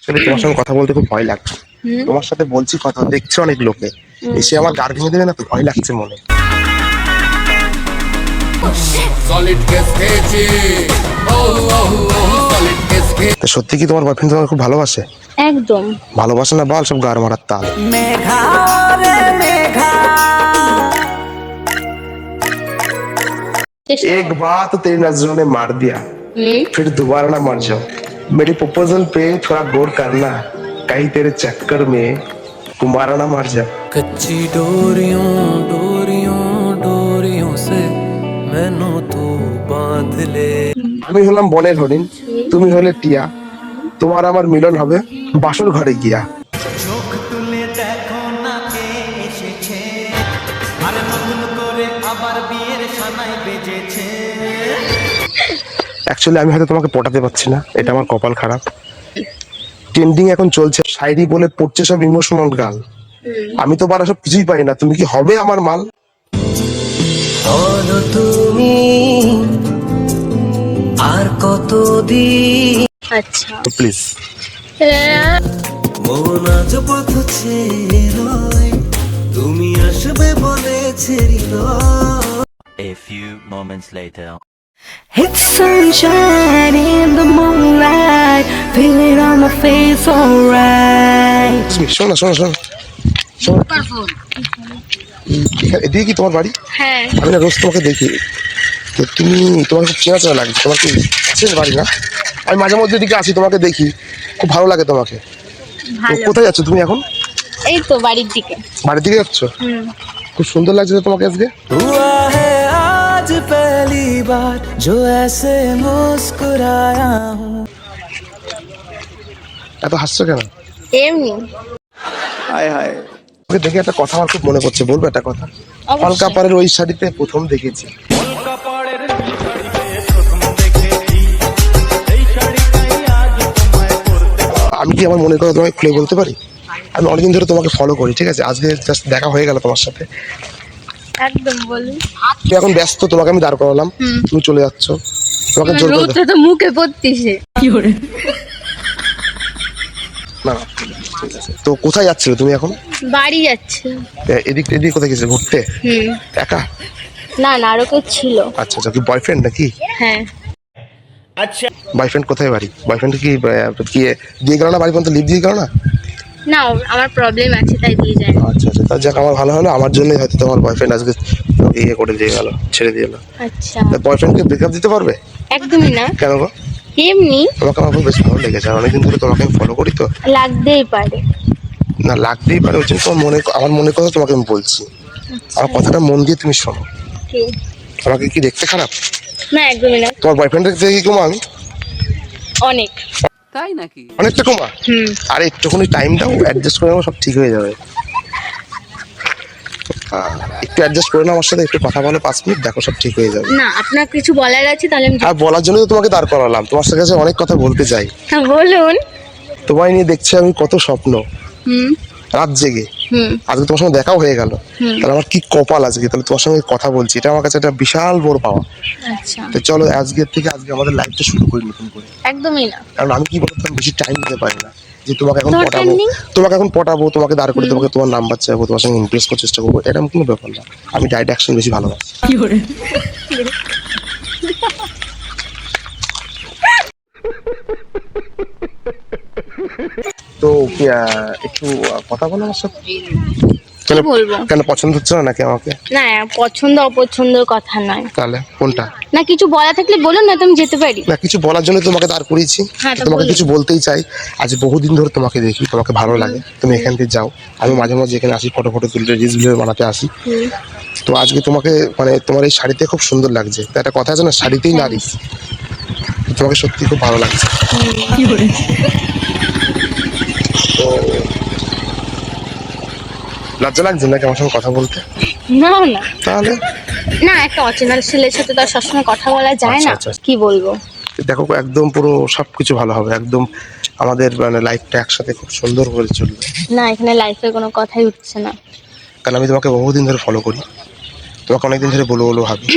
তোমার সঙ্গে কথা বলতে খুব ভয় লাগছে। তোমার সাথে বলছি কথা, দেখছো অনেক লোকে, এসে আমার গাড় ভেঙে দেবে না তো? ভয় লাগছে মনে। সত্যি কি তোমার বয়ফ্রেন্ড তোমাকে খুব ভালোবাসে? একদম ভালোবাসে না বল, সব গাড় মারার তাল। एक बात तेरी नजरों ने मार दिया, फिर दोबारा ना मर जाओ। मेरी प्रपोजल पे थोड़ा गौर करना, कहीं तेरे चक्कर में तुम्हारा ना मर जाओ। कच्ची डोरियों डोरियों डोरियों से मैनू तू बांध ले। আমি হলাম বনের হরিণ, তুমি হলে টিয়া, তোমার আমার মিলন হবে বাসর ঘরে গিয়া। চোখ তুলে দেখো না কে এসেছে, আর নতুন করে আবার বিয়ের সানাই বেজেছে। অ্যাকচুয়ালি আমি হয়তো তোমাকে পটাতে পারছি না, এটা আমার কপাল খারাপ। ট্রেন্ডিং এখন চলছে শায়রি বলে পড়ছে সব ইমোশনাল গাল। আমি তো বারা সব কিছুই পাই না, তুমি কি হবে আমার মাল? বলো তুমি আর কতদিন। আচ্ছা প্লিজ মন আজ পথ ছেড়ে রয়, তুমি আসবে বলেছে হৃদয়। A few moments later. It's sunshine in the moonlight, feel it on my face, alright. শোনো শোনো শোনো শোনো, এদিকে কি তোমার বাড়ি? হ্যাঁ আমি না রোজ তোমাকে দেখি, তো তুমি, তোমার খুব চেনা চেনা লাগছে। তোমার কি কাছের বাড়ি না? আমি মাঝে মধ্যে এদিকে আসি, তোমাকে দেখি, খুব ভালো লাগে তোমাকে। তো ভালো। কোথায় যাচ্ছ তুমি এখন? এই তো বাড়ির দিকে। বাড়ির দিকে যাচ্ছ? খুব সুন্দর লাগছে তো তোমাকে আজকে। हुआ है आज पहली बार जो ऐसे मुस्कुराया हूँ। এত হাসছো কেন? এমনি ওকে দেখে একটা কথা আমার খুব মনে পড়ছে, বলবো একটা কথা? অবশ্যই। অলকাপাড়ের ওই শাড়িতে প্রথম দেখেছি। আমি কি আমার মনের কথা তোমাকে খুলে বলতে পারি? আমি অনেকদিন ধরে তোমাকে ফলো করি, ঠিক আছে? আজকে জাস্ট দেখা হয়ে গেল তোমার সাথে। একদম বলুন। তুমি এখন ব্যস্ত, তোমাকে আমি দাঁড় করালাম, তুমি চলে যাচ্ছ, তোমাকে জোর করে রোদটা তো মুখে পড়তিছে। না না, ঠিক আছে। তো কোথায় যাচ্ছিলে তুমি এখন? বাড়ি যাচ্ছে। এদিক এদিক কোথায় গেছে ঘুরতে? একা? না না, আরো কেউ ছিল। আচ্ছা আচ্ছা, কি বয়ফ্রেন্ড নাকি? হ্যাঁ বয়ফ্রেন্ড কোথায় বাড়ি? বয়ফ্রেন্ড কি কি দিয়ে গেল না বাড়ি পর্যন্ত, লিভ দিয়ে গেল না? না, আমার প্রবলেম আছে তাই দিয়ে যায়। আচ্ছা আচ্ছা, তা যাক, আমার ভালো হলো, আমার জন্যই হয়তো তোমার বয়ফ্রেন্ড আজকে তোমাকে ইয়ে করে দিয়ে গেল, ছেড়ে দিয়ে গেল। আচ্ছা বয়ফ্রেন্ডকে ব্রেকআপ দিতে পারবে? একদমই না, কেন গো? এমনি তোমাকে আমার খুব বেশ ভালো লেগেছে, আর অনেকদিন ধরে তোমাকে আমি ফলো করি তো। লাগতেই পারে। না লাগতেই পারে, ওই জন্য তোমার মনে, আমার মনের কথা তোমাকে আমি বলছি। আমার কথাটা মন দিয়ে তুমি শোনো। ঠিক। আমাকে কি দেখতে খারাপ? না একদমই না, তোমার বয়ফ্রেন্ডের থেকে কি কমা আমি? অনেক। অনেকটা কমা? আরে একটুখানি টাইম দাও, অ্যাডজাস্ট করে নেবো, সব ঠিক হয়ে যাবে। একটু অ্যাডজাস্ট করে নাও আমার সাথে, একটু কথা বলো 5 মিনিট, দেখো সব ঠিক হয়ে যাবে। না, আপনার কিছু বলার আছে তাহলে আমি আর বলার জন্য তো তোমাকে দাঁড় করালাম, তোমার কাছে অনেক কথা বলতে চাই। হ্যাঁ, বলুন। তোমায় নিয়ে দেখছি আমি কত স্বপ্ন, রাত জেগে। আজকে তোমার সঙ্গে দেখাও হয়ে গেল, তাহলে আমার কি কপাল আজকে, তাহলে তোমার সঙ্গে কথা বলছি, এটা আমার কাছে একটা বিশাল বড় পাওয়া। আচ্ছা তো চলো আজকের থেকে আজকে আমাদের লাইফটা শুরু করি নতুন করে। একদমই না। কারণ আমি কি বলতো, আমি বেশি টাইম দিতে পারি না যে তোমাকে এখন দরকার পটাবো, নেই। তোমাকে দাঁড় করে তোমাকে তোমার নাম্বার চাইবো, তোমার সঙ্গে ইমপ্রেস করার চেষ্টা করবো, এরকম কোনো ব্যাপার না। আমি ডাইরেক্ট অ্যাকশন বেশি ভালোবাসি। তো একটু কথা বলো আমার সাথে। কি বলবো? কেন পছন্দ হচ্ছে না নাকি আমাকে? না, পছন্দ অপছন্দের কথা নয়। তাহলে কোনটা? না, কিছু বলা থাকলে বলুন না, তুমি যেতে পারি। না, কিছু বলার জন্য তোমাকে দাঁড় করিয়েছি। হ্যাঁ, তা তোমাকে বলুন। কিছু বলতেই চাই। আজ বহুদিন ধরে তোমাকে দেখি, তোমাকে ভালো লাগে, তুমি এখান থেকে যাও। আমি মাঝে মাঝে এখানে আসি, ফটো তুলতে, রিলস ভিডিও বানাতে আসি। তো আজকে তোমাকে, মানে তোমার এই শাড়িতে খুব সুন্দর লাগছে। তো একটা কথা আছে না, শাড়িতেই নারী। তোমাকে সত্যি খুব ভালো লাগছে। তো লজ্জা লাগছে নাকি আমার সঙ্গে কথা বলতে? না না তাহলে না, একটা অচেনা ছেলের সাথে তো আর সবসময় কথা বলা যায় না। আচ্ছা, আচ্ছা। কি বলবো? দেখো, একদম পুরো সবকিছু ভালো হবে, একদম আমাদের মানে লাইফটা একসাথে খুব সুন্দর করে চলবে। না, এখানে লাইফে কোনো কথাই উঠছে না। কারণ আমি তোমাকে বহুদিন ধরে ফলো করি, তোমাকে অনেকদিন ধরে বলো বলো ভাবি।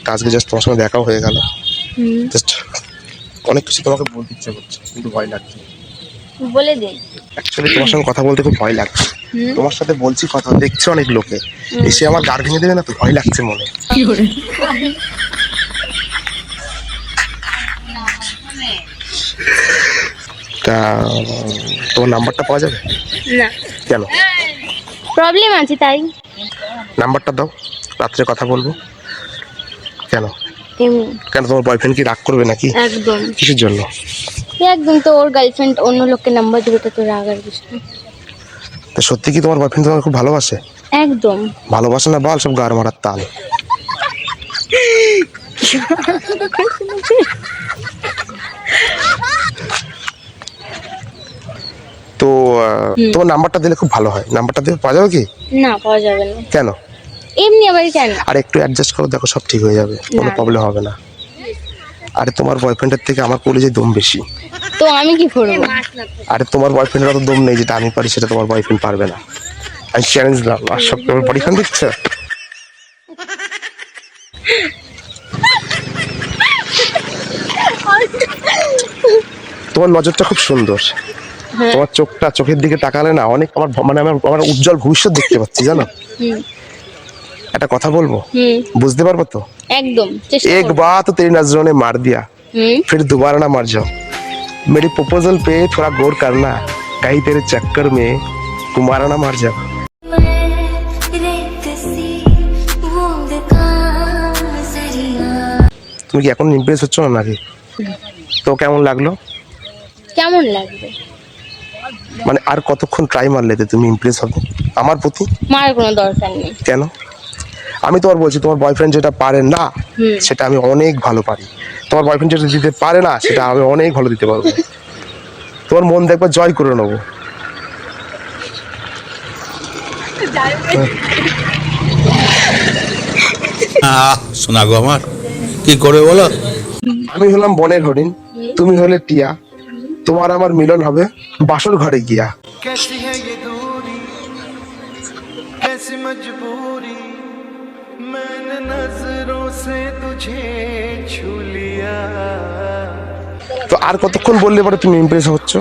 তা আজকে জাস্ট তোমার সঙ্গে দেখাও হয়ে গেল, জাস্ট অনেক কিছু তোমাকে বলতে ইচ্ছে করছে, কিন্তু ভয় লাগছে। বলে দিই। অ্যাকচুয়ালি তোমার সঙ্গে কথা বলতে খুব ভয় লাগছে। তোমার সাথে বলছি কথা, দেখছো অনেক লোকে, এসে আমার গাড় ভেঙে দেবে না তো, ভয় লাগছে মনে। তা তোমার নাম্বারটা পাওয়া যাবে? না, কেন? প্রবলেম আছে তাই। নাম্বারটা দাও, রাত্রে কথা বলবো। কেন? এমনি। কেন তোমার বয়ফ্রেন্ড কি রাগ করবে নাকি? একদম কিসের জন্য? একদম, তো ওর গার্লফ্রেন্ড অন্য লোককে নাম্বার দেবে, তো তোর রাগ আর কিছু না। তা সত্যি কি তোমার বয়ফ্রেন্ড তোমাকে খুব ভালোবাসে? একদম। ভালোবাসে না বাল, সব গাড় মারার তাল। তো তোমার নাম্বারটা দিলে খুব ভালো হয়। নাম্বারটা দিয়ে পাওয়া যাবে কি? না, পাওয়া যাবে না। কেন? এমনি আবার কেন? আর একটু অ্যাডজাস্ট করো, দেখো সব ঠিক হয়ে যাবে, কোনো না। প্রবলেম হবে না। আরে তোমার বয়ফ্রেন্ডের থেকে আমার কলেজে দম বেশি। তো আমি কি করবো? আরে তোমার বয়ফ্রেন্ডের অত দম নেই, যেটা আমি পারি সেটা তোমার বয়ফ্রেন্ড পারবে না। আমি চ্যালেঞ্জ দিলাম, আর সব তোমার পরীক্ষা দিচ্ছে। তোমার নজরটা খুব সুন্দর, তোমার চোখটা, চোখের দিকে তাকালে না অনেক আমার মানে আমার উজ্জ্বল ভবিষ্যৎ দেখতে পাচ্ছি, জানো। একটা কথা বলবো, বুঝতে পারবো তো? একদম চেষ্টা एक করবো। बात तेरी नजरों ने मार दिया, फिर दोबारा ना मर जाओ। मेरी प्रपोजल पे थोड़ा गौर करना, कहीं तेरे चक्कर में तुम्हारा ना मर जाओ। তুমি কি এখন ইমপ্রেস হচ্ছ না নাকি? তো কেমন লাগলো? কেমন লাগবে? মানে আর কতক্ষণ ট্রাই মারলে যে তুমি ইমপ্রেস হবে আমার প্রতি? মার কোনো দরকার নেই। কেন? আমি তোমার বলছি, তোমার বয়ফ্রেন্ড যেটা পারে না সেটা আমি অনেক ভালো পারি। তোমার বয়ফ্রেন্ড যেটা দিতে পারে না সেটা আমি অনেক ভালো দিতে পারবো। তোমার মন দেখবার জয় করে নেবো। শোনা গো আমার, কি করে বলো? আমি হলাম বনের হরিণ, তুমি হলে টিয়া, তোমার আমার মিলন হবে বাসর ঘরে গিয়া। कैसी है ये दूरी, कैसी मजबूरी, मैंने नजरों से तुझे छू लिया। তো আর কতক্ষণ বললে পরে তুমি ইমপ্রেস হচ্ছ?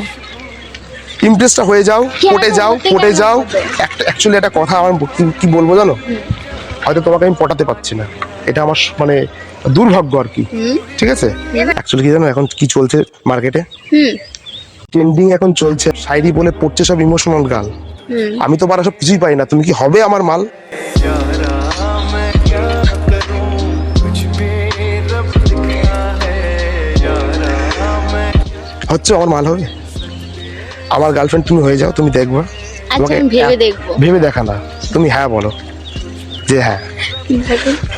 ইমপ্রেসটা হয়ে যাও, পটে যাও, পটে যাও। একটা অ্যাকচুয়ালি একটা কথা আমার কি বলবো জানো, হয়তো তোমাকে আমি পটাতে পারছি না, এটা আমার মানে দুর্ভাগ্য আর কি। ঠিক আছে, অ্যাকচুয়ালি কি জানো এখন কি চলছে মার্কেটে? ট্রেন্ডিং এখন চলছে শায়রি বলে পড়ছে সব ইমোশনাল গাল। আমি তো পারা সব কিছুই পাই না, তুমি কি হবে আমার মাল? यारा मैं क्या करूं, कुछ भी रब लिखा है। यारा मैं হচ্ছে আমার মাল হবে, আমার গার্লফ্রেন্ড তুমি হয়ে যাও, তুমি দেখবা। আচ্ছা, আমি ভেবে দেখবো। ভেবে দেখা না, তুমি হ্যাঁ বলো যে হ্যাঁ।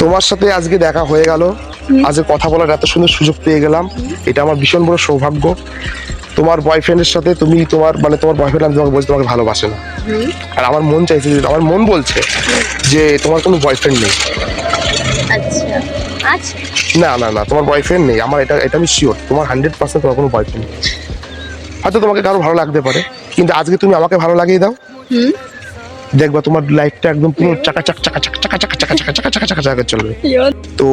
তোমার সাথে আজকে দেখা হয়ে গেল, আজকে কথা বলার এত সুন্দর সুযোগ পেয়ে গেলাম, এটা আমার ভীষণ বড় সৌভাগ্য। তোমার বয়ফ্রেন্ডের সাথে তুমি তোমার মানে তোমার বয়ফ্রেন্ড আমি তোমাকে বলছি তোমাকে ভালোবাসে না, আর আমার মন চাইছে যে, আমার মন বলছে যে তোমার কোনো বয়ফ্রেন্ড নেই। আচ্ছা আচ্ছা, না না না, তোমার বয়ফ্রেন্ড নেই, আমার এটা এটা আমি শিওর, তোমার 100% তোমার কোনো বয়ফ্রেন্ড নেই। হয়তো তোমাকে কারো ভালো লাগতে পারে, কিন্তু আজকে তুমি আমাকে ভালো লাগিয়ে দাও, দেখবা তোমার লাইফটা একদম পুরো চাকাচাক চাকাচাক চাকাচাক চাকাচাক চাকাচাক চাকাচাক চলবে। তো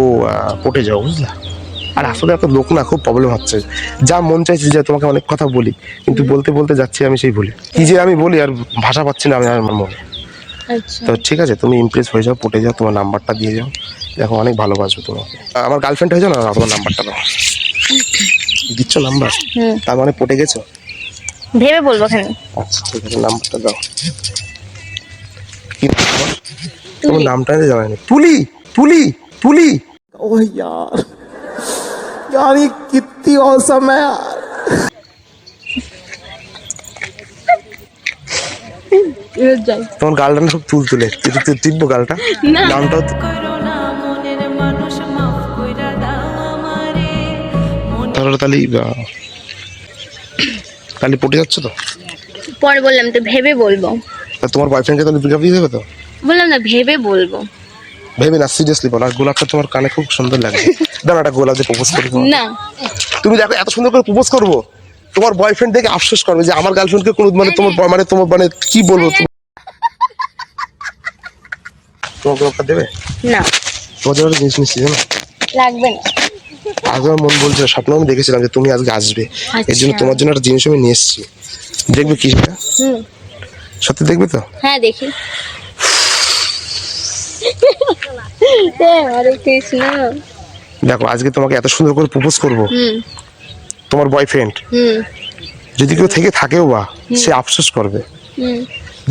পটে যাও, বুঝলা। আর আসলে এত লোক না, খুব প্রবলেম হচ্ছে। যা মন চাইছে যে তোমাকে অনেক কথা বলি, কিন্তু বলতে বলতে যাচ্ছি আমি সেই ভুলি, কি যে আমি বলি আর ভাষা পাচ্ছি না আমি আমার মনে। আচ্ছা তো ঠিক আছে, তুমি ইমপ্রেস হয়ে যাও, পটে যাও, তোমার নাম্বারটা দিয়ে যাও, দেখো অনেক ভালোবাসবো তোমাকে। আমার গার্লফ্রেন্ড হয়ে যাও না, তোমার নাম্বারটা দাও। দিচ্ছ নাম্বার? তার মানে পটে গেছো? ভেবে বলবো কেন? আচ্ছা ঠিক আছে, নাম্বারটা দাও। কি নাম তোমার? তোমার নামটা জানা নেই। তুলি, তুলি, তুলি। ओह यार, यार ये कितनी औसम है यार। তোমার গালটা না খুব তুল তুলে, টিপবো গালটা, নামটাও তাহলে তাহলে পটে যাচ্ছে তো? পরে বললাম তো ভেবে বলবো। তা তোমার বয়ফ্রেন্ডকে তাহলে ব্রেকআপ দিয়ে দেবে তো? বললাম না ভেবে বলবো। ভেবে না, সিরিয়াসলি বলো। আর গোলাপটা তোমার কানে খুব সুন্দর লাগে, দাঁড়া একটা গোলাপ দিয়ে প্রপোজ করবো। না, তুমি দেখো এত সুন্দর করে প্রপোজ করবো, তোমার বয়ফ্রেন্ড দেখে আফসোস করবে যে আমার গার্লফ্রেন্ডকে কোনো মানে তোমার মানে কি বলবো, তোমার গোলাপটা দেবে না তোমার জন্য জিনিস নিচ্ছি জানো। লাগবে না। আগে আমার মন বলছিল, স্বপ্ন আমি দেখেছিলাম যে তুমি আজকে আসবে, এর জন্য আচ্ছা। তোমার জন্য একটা জিনিস আমি নিয়ে এসেছি। দেখবে কি সেটা? হুম। সত্যি দেখবে তো? হ্যাঁ দেখি। হরে কৃষ্ণ। দেখো আজকে তোমাকে এত সুন্দর করে প্রপোজ করবো, হুম তোমার বয়ফ্রেন্ড হুম যদি কেউ থেকে থাকেও বা, সে আফসোস করবে হুম।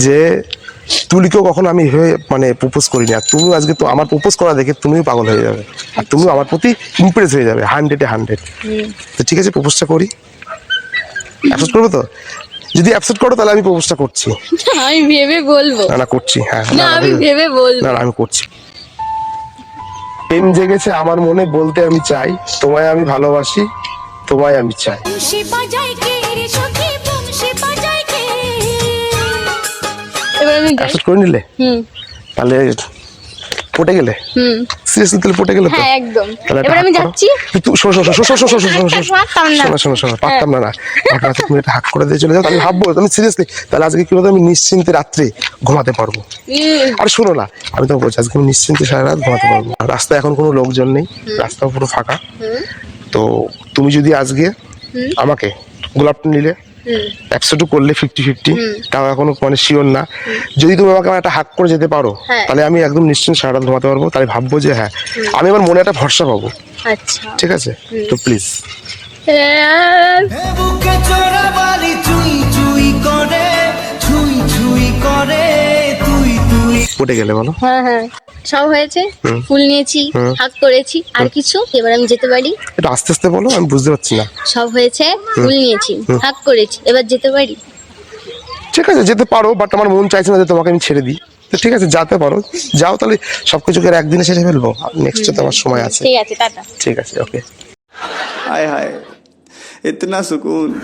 যে তুলিকেও কখনো আমি হয়ে মানে প্রপোজ করিনি, আর তুমি আজকে তো আমার প্রপোজ করা দেখে তুমিও পাগল হয়ে যাবে, আর তুমিও আমার প্রতি ইমপ্রেস হয়ে যাবে 100-100। তো ঠিক আছে, প্রপোজটা করি। অ্যাকসেপ্ট করবে তো? যদি অ্যাকসেপ্ট করো তাহলে আমি প্রপোজটা করছি। আমি ভেবে বলবো। না না করছি, হ্যাঁ না আমি ভেবে বলবো। না না আমি করছি। প্রেম জেগেছে আমার মনে, বলতে আমি চাই, তোমায় আমি ভালোবাসি, তোমায় আমি চাই। এবার আমি গাই। অ্যাকসেপ্ট করে নিলে? হুম তাহলে পটে গেলে? হুম। সিরিয়াসলি তাহলে পটে গেলে তো? হ্যাঁ একদম। তাহলে একটা এবার আমি হাক করো। যাচ্ছি। তুই শোনো শোনো শোনো শোনো শোনো শোনো শোনো পারতাম না। শোনো শোনো পারতাম না না, আমার কাছে তুমি একটা হাক করে দিয়ে চলে যাও, তাহলে ভাববো তুমি সিরিয়াসলি, তাহলে আজকে কি বলতো আমি নিশ্চিন্তে রাত্রে ঘুমাতে পারবো। আর শোনো না, আমি তো বলছি আজকে আমি নিশ্চিন্তে সারা রাত ঘুমাতে পারবো। আর রাস্তায় এখন কোনো লোকজন নেই, রাস্তা পুরো ফাঁকা। তো তুমি যদি আজকে আমাকে গোলাপটা নিলে, একশোটু করলে 50-50, তাও এখনো মানে শিওর না, যদি তুমি আমাকে একটা হাক করে যেতে পারো, হ্যাঁ। তাহলে আমি একদম নিশ্চিন্ত সারা রাত ঘুমাতে পারবো। তাহলে ভাববো যে হ্যাঁ আমি আমার মনে একটা ভরসা পাবো। আচ্ছা। ঠিক আছে, তো প্লিজ। হে বুকে চোরা বালি চুই চুই করে, ছুঁই ছুঁই করে, তুই তুই পটে গেলে বলো? হ্যাঁ হ্যাঁ সব হয়েছে। ফুল নিয়েছি, হাত করেছি, আর কিছু? এবার আমি যেতে পারি? একটু আস্তে আস্তে বলো, আমি বুঝতে পারছি না। সব হয়েছে, ফুল নিয়েছি, হাত করেছি, এবার যেতে পারি? ঠিক আছে যেতে পারো, বাট আমার মন চাইছে না যে তোমাকে আমি ছেড়ে দিই। তো ঠিক আছে যেতে পারো, যাও তাহলে, সবকিছুকে আর একদিনে ছেড়ে ফেলবো? নেক্সটে তো আমার সময় আছে। ঠিক আছে, টাটা। ঠিক আছে, ওকে। हाय हाय इतना सुकून।